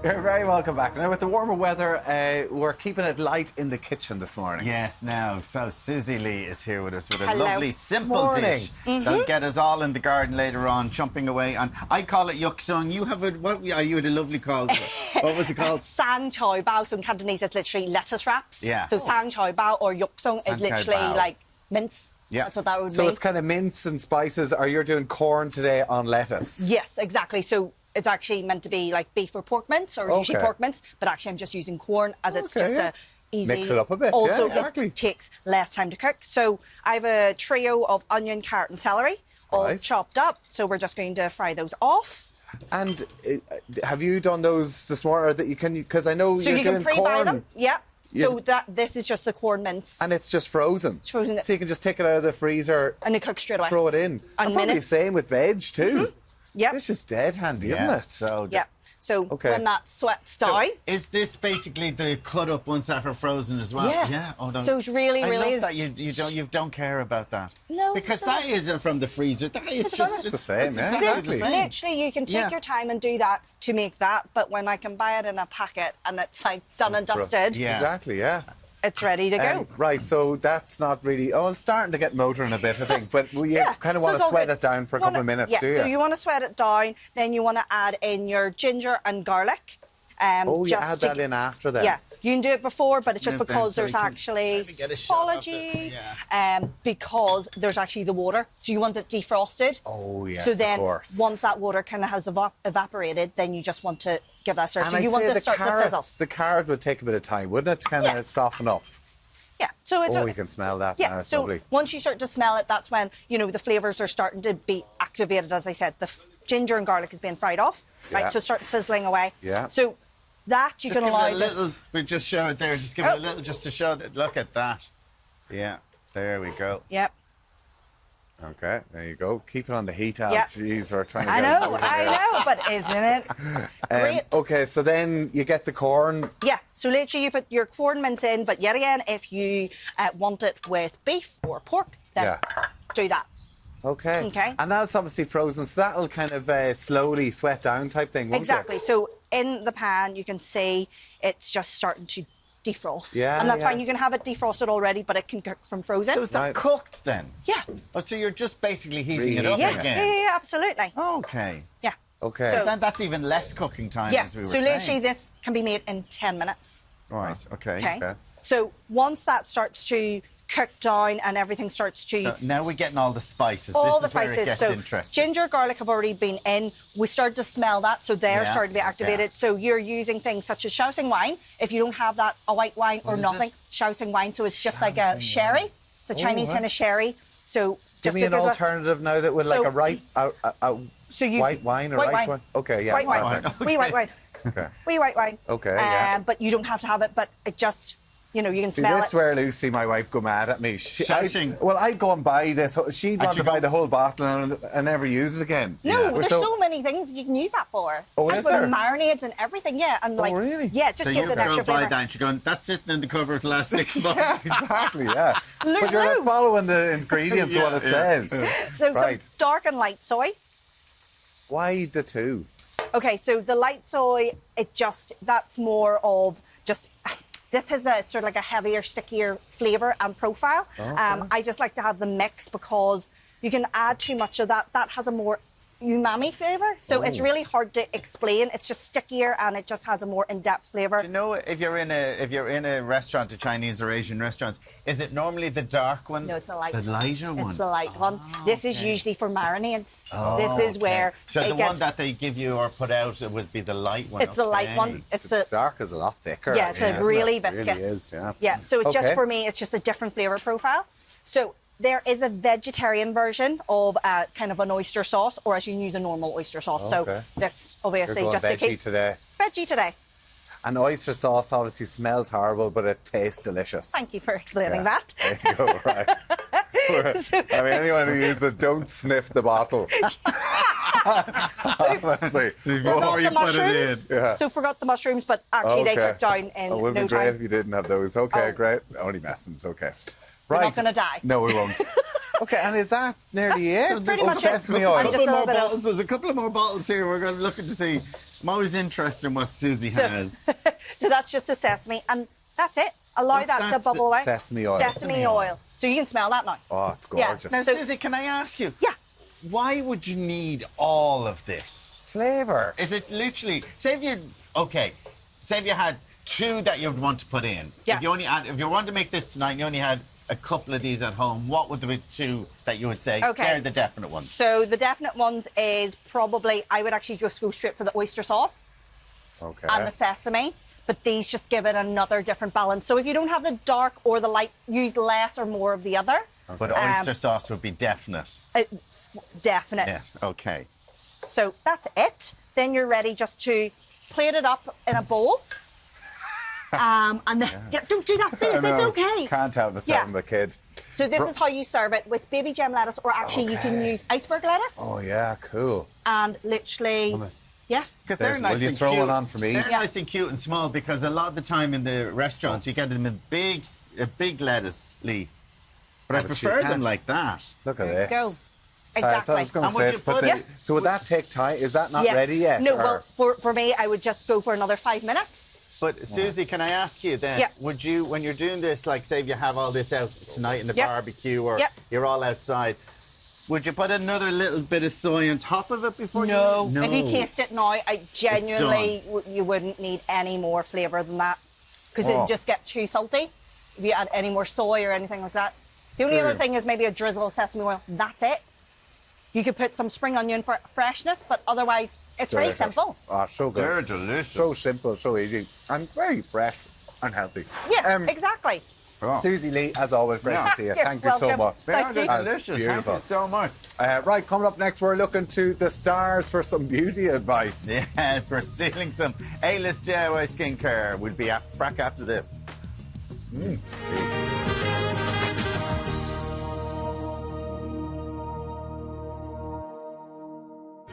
You're very welcome back. Now, with the warmer weather, we're keeping it light in the kitchen this morning. Yes, now. So, Suzie Lee is here with us with a Hello. lovely, simple dish that'll get us all in the garden later on, chomping away. And I call it yuk sung. You have it, what are you had a lovely call? What was it called? San Choi Bao. So in Cantonese, it's literally lettuce wraps. Yeah. So San Choi Bao or yuk sung is literally like mince. Yeah. That's what that would mean. So it's kind of mince and spices, or you're doing corn today on lettuce? Yes, exactly. So it's actually meant to be like beef or pork mince, or usually pork mince, but actually I'm just using corn as it's just a easy... Mix it up a bit, also, exactly. it takes less time to cook. So I have a trio of onion, carrot and celery, all chopped up. So we're just going to fry those off. And have you done those this morning, or that you can, because I know so you're you doing can pre-buy corn. them, yeah. So this is just the corn mince. And it's just frozen. It's frozen. So you can just take it out of the freezer. And it cooks straight away. Throw it in. And probably the same with veg too. Yep. It's just dead handy, isn't it? So when that sweats down... So is this basically the cut up ones that are frozen as well? Yeah. Oh, no. So it's really, I really... love that you don't care about that. No. Because that isn't from the freezer. That is just... It's the same, yeah. Exactly the same. Literally, you can take your time and do that to make that, but when I can buy it in a packet and it's like done and dusted... Yeah. Exactly, yeah. It's ready to go. Right, so that's not really... Oh, it's starting to get motoring a bit, I think. But you kind of want to sweat it down for a couple of minutes, do you? So you want to sweat it down, then you want to add in your ginger and garlic. You add that in after then? Yeah, you can do it before, but it's just because so there's actually... Apologies. Because there's actually the water. So you want it defrosted. Oh, yes, So then, of course. once that water kind of has evaporated, then you just want to give that a stir. And So I'd you want say to start to sizzle. The carrot would take a bit of time, wouldn't it, to kind of soften up? Yeah, so it's... you can smell that now, it's lovely. Once you start to smell it, that's when, the flavours are starting to be activated, as I said. The ginger and garlic is being fried off, right? So it starts sizzling away. Yeah. So that you can allow... We just show it there. Just give it a little, just to show that. Look at that. Yeah, there we go. Yep. Okay, there you go. Keep it on the heat, Al. Yeah. Jeez, we're trying to I get know, but isn't it great? Okay, so then you get the corn. Yeah, so literally you put your corn mince in, but yet again, if you want it with beef or pork, then do that. Okay. Okay. And that's obviously frozen, so that'll kind of slowly sweat down type thing, won't Exactly. it? So in the pan, you can see it's just starting to defrost. Yeah, and that's fine. You can have it defrosted already, but it can cook from frozen. So is that cooked then? Yeah. Oh, so you're just basically heating it up Yeah, again? yeah, absolutely. Okay. Yeah. Okay. So then that's even less cooking time, as we were saying. So literally this can be made in 10 minutes. Right, okay. Okay. So once that starts to cook down and everything starts to... So now we're getting all the spices. All this the is where spices. it gets So interesting. ginger, garlic have already been in. We started to smell that, so they're starting to be activated. So you're using things such as Shaoxing wine. If you don't have that, a white wine or nothing, Shaoxing wine. So it's just like a sherry. It's a Chinese kind of sherry. So give me an alternative now that would like a white wine or rice wine. Okay, yeah. White wine. Wee white wine. Okay. Wee white wine. Okay, yeah. But you don't have to have it, but it just... you can See, smell this it. is where Lucy, my wife, go mad at me. Shaoxing. I go and buy this. She'd want to buy the whole bottle and never use it again. No, there's so many things you can use that for. Oh, is there? Marinades and everything, and like... Oh, really? Yeah, it just gives it extra flavour. So you're going to buy that and you're going, that's sitting in the cupboard the last 6 months. Yeah, exactly, yeah. But you're not following the ingredients of what it says. So some dark and light soy. Why the two? Okay, so the light soy, that's more of just... This has a sort of like a heavier, stickier flavour and profile. Okay. I just like to have the mix because you can add too much of that. That has a more umami flavour. So it's really hard to explain. It's just stickier and it just has a more in-depth flavour. Do you know if you're in a restaurant, a Chinese or Asian restaurants, is it normally the dark one? No, it's a light one. The lighter one. It's the light one. This is usually for marinades. This is where so the one that they give you or put out, it would be the light one. It's the light one. The dark is a lot thicker. Yeah, it's a really viscous. It really is, yeah. Yeah, so it's just for me, it's just a different flavour profile. So there is a vegetarian version of kind of an oyster sauce, or as you can use a normal oyster sauce. So that's obviously just to keep... Veggie today. And oyster sauce obviously smells horrible, but it tastes delicious. Thank you for explaining that. There you go, right. I mean, anyone who uses it, don't sniff the bottle. Honestly. Before you put it in. Yeah. So forgot the mushrooms, but actually they cook down in no time. It would be great if you didn't have those. Okay, great. Only messing, it's okay. We're not going to die. No, we won't. Okay, and is that nearly it? Pretty much sesame oil. Just a little bit There's a couple of more bottles here. We're looking to see. I'm always interested in what Suzie has. So that's just the sesame, and that's it. Allow that to bubble away. Sesame oil. Sesame oil. So you can smell that now. Oh, it's gorgeous. Yeah. Now, So- Suzie, can I ask you? Yeah. Why would you need all of this? Flavour. Is it literally, say if you had 2 that you'd want to put in. Yeah. If you wanted to make this tonight and you only had a couple of these at home, what would be 2 that you would say they're the definite ones? So the definite ones is probably, I would actually just go straight for the oyster sauce Okay. and the sesame, but these just give it another different balance. So if you don't have the dark or the light, use less or more of the other. But oyster sauce would be definite. Definite. Yeah, okay. So that's it. Then you're ready just to plate it up in a bowl. And then, don't do that face, it's okay. Can't have the sound of a kid. So this is how you serve it with baby gem lettuce, or actually you can use iceberg lettuce. Oh, yeah, cool. And literally, yeah. Because they're nice Will you and throw cute. one on for me? They're nice and cute and small, because a lot of the time in the restaurants you get them in a big lettuce leaf. But I but you prefer them can't. like that. Look at There you this. go. I thought I was Exactly. going And to would say you it, but put they- it- so would that take time? Is that not Yes. ready yet? No, or- well, for me, I would just go for another 5 minutes. But Suzie, can I ask you then, Yeah. would you, when you're doing this, like say if you have all this out tonight in the Yep. barbecue or Yep. you're all outside, would you put another little bit of soy on top of it before No. you... If you taste it now, I genuinely, you wouldn't need any more flavour than that, because it'd just get too salty if you add any more soy or anything like that. The only other Brilliant. thing is maybe a drizzle of sesame oil. That's it. You could put some spring onion for freshness, but otherwise, it's very Delicious. simple. Oh, so good. They're delicious. So simple, so easy, and very fresh and healthy. Yeah, exactly. Oh. Suzie Lee, as always, great to see you. You're Thank you so welcome. much. They are Thank you. That's delicious. beautiful. Thank you so much. Right, coming up next, we're looking to the stars for some beauty advice. Yes, we're stealing some A-list DIY skincare. We'll be back after this.